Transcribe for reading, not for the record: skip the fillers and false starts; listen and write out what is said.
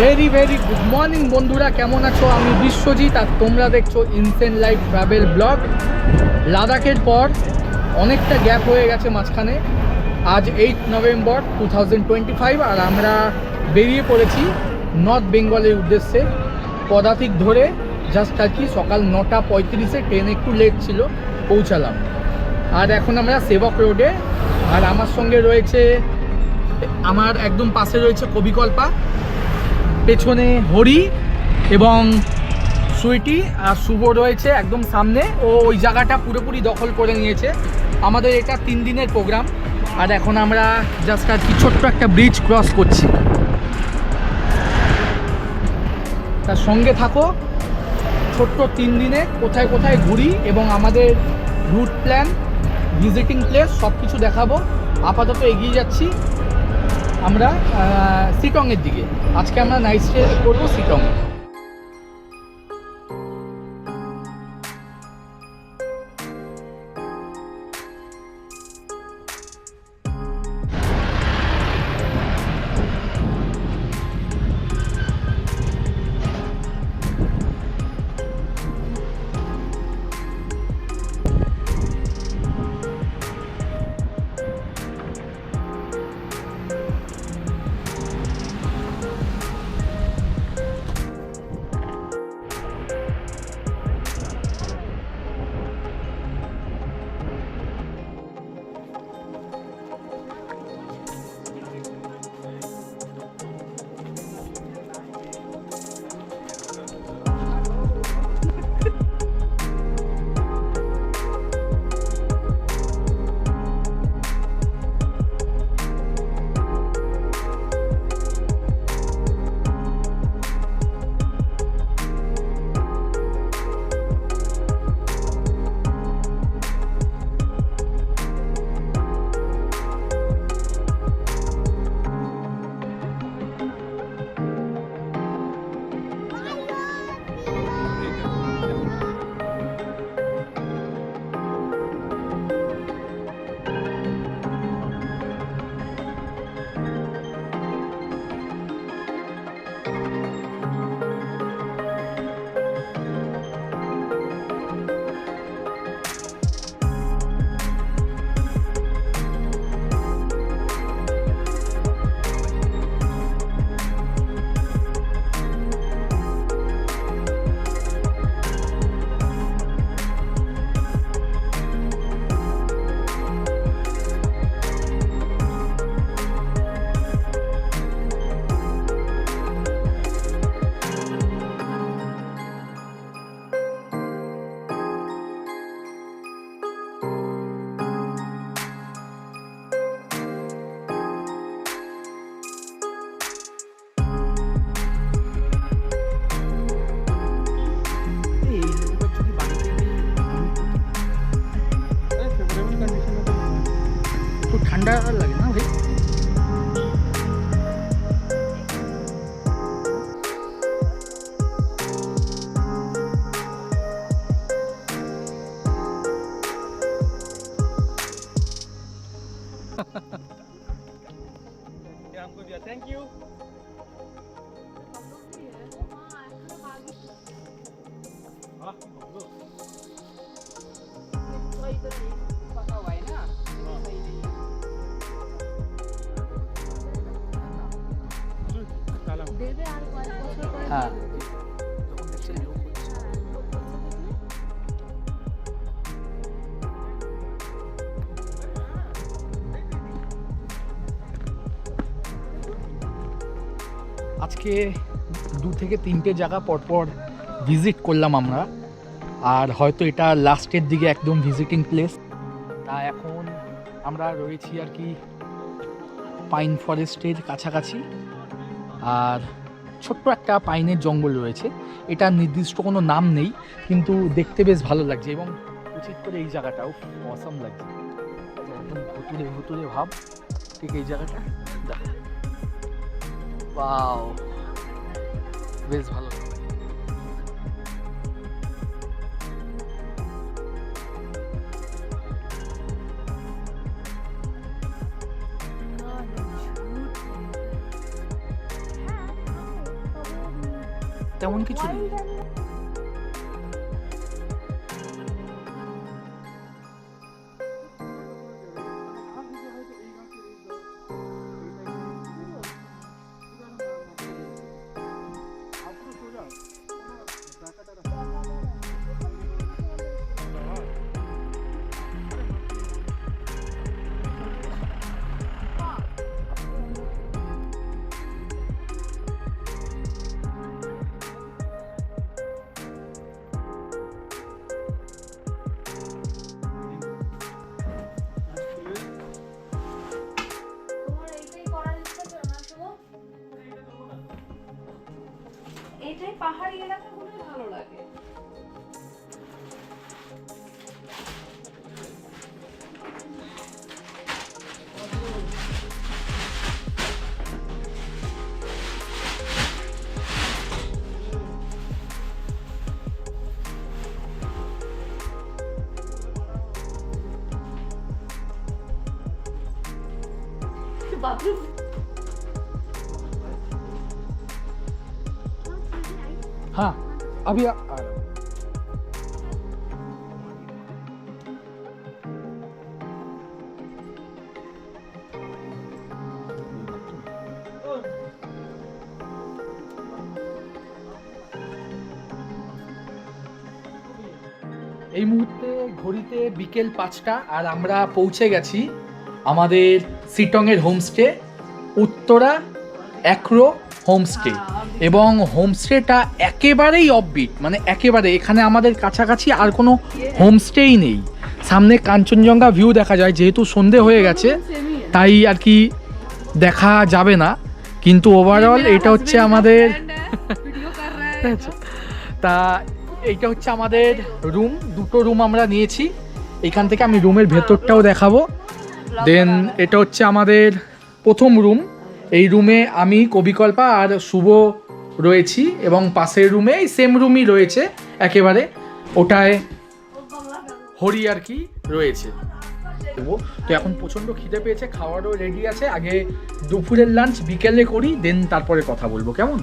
Very very good morning বন্ধুরা, কেমন আছো? আমি বিশ্বজিৎ আর তোমরা দেখছো ইনসেন লাইফ ট্রাভেল ব্লগ। লাদাখের পর অনেকটা গ্যাপ হয়ে গেছে মাঝখানে। আজ 8 নভেম্বর 2025 আর আমরা বেরিয়ে পড়েছি নর্থ বেঙ্গলের উদ্দেশ্যে। পদাতিক ধরে জাস্ট আর কি সকাল 9:35 ট্রেন একটু লেট ছিল, পৌঁছালাম। আর এখন আমরা সেবক রোডে। আর আমার সঙ্গে রয়েছে, আমার একদম পাশে রয়েছে কবিকল্পা, পেছনে হরি এবং সুইটি, আর শুভ রয়েছে একদম সামনে। ও ওই জায়গাটা পুরোপুরি দখল করে নিয়েছে। আমাদের এটা 3 দিনের প্রোগ্রাম। আর এখন আমরা জাস্ট আর কি ছোট্ট একটা ব্রিজ ক্রস করছি। তার সঙ্গে থাকো, ছোট্ট 3 দিনে কোথায় কোথায় ঘুরি এবং আমাদের রুট প্ল্যান, ভিজিটিং প্লেস সব কিছু দেখাবো। আপাতত এগিয়ে যাচ্ছি আমরা সিটংয়ের দিকে। আজকে আমরা নাইট স্টে করবো সিটংয়ে। ঠান্ডা লাগে না ভাই? Thank you. हाँ আজকে 2 থেকে 3টে জায়গা পরপর ভিজিট করলাম আমরা। আর হয়তো এটা লাস্টের দিকে একদম ভিজিটিং প্লেস। তা এখন আমরা রয়েছি আর কি পাইন ফরেস্টের কাছাকাছি। আর ছোট্ট একটা পাইনের জঙ্গল রয়েছে। এটা নির্দিষ্ট কোনো নাম নেই, কিন্তু দেখতে বেশ ভালো লাগছে এবং উচিত করে এই জায়গাটাও অসাম লাগছে। একদম ভুতুরে ভুতুরে ভাব ঠিক এই জায়গাটা। দেখো, ওয়াও, বেশ ভালো। তেমন কিছু নেই। এটাই পাহাড়ি এলাকাগুলোই ভালো লাগে। বাথরুম हाँ अभी आ रहा हूँ। এই মুহূর্তে ঘড়িতে বিকেল 5টা আর আমরা পৌঁছে গেছি আমাদের সিটংয়ের হোমস্টে, উত্তরা অ্যাক্রো হোমস্টে। এবং হোমস্টেটা একেবারেই অফবিট, মানে একেবারে এখানে আমাদের কাছাকাছি আর কোনো হোমস্টেই নেই। সামনে কাঞ্চনজঙ্ঘা ভিউ দেখা যায়, যেহেতু সন্ধে হয়ে গেছে তাই আর কি দেখা যাবে না, কিন্তু ওভারঅল এটা হচ্ছে আমাদের তা এইটা হচ্ছে আমাদের রুম। দুটো রুম আমরা নিয়েছি, এখান থেকে আমি রুমের ভেতরটাও দেখাবো। দেন এটা হচ্ছে আমাদের প্রথম রুম। এই রুমে আমি, কবিকল্পা আর শুভ রয়েছি, এবং পাশের রুমে এই সেম রুমই রয়েছে একেবারে, ওটায় হরি আর কি রয়েছে। তো এখন প্রচণ্ড খিদে পেয়েছে, খাওয়ারও রেডি আছে। আগে দুপুরের লাঞ্চ বিকেলে করি, দেন তারপরে কথা বলবো, কেমন?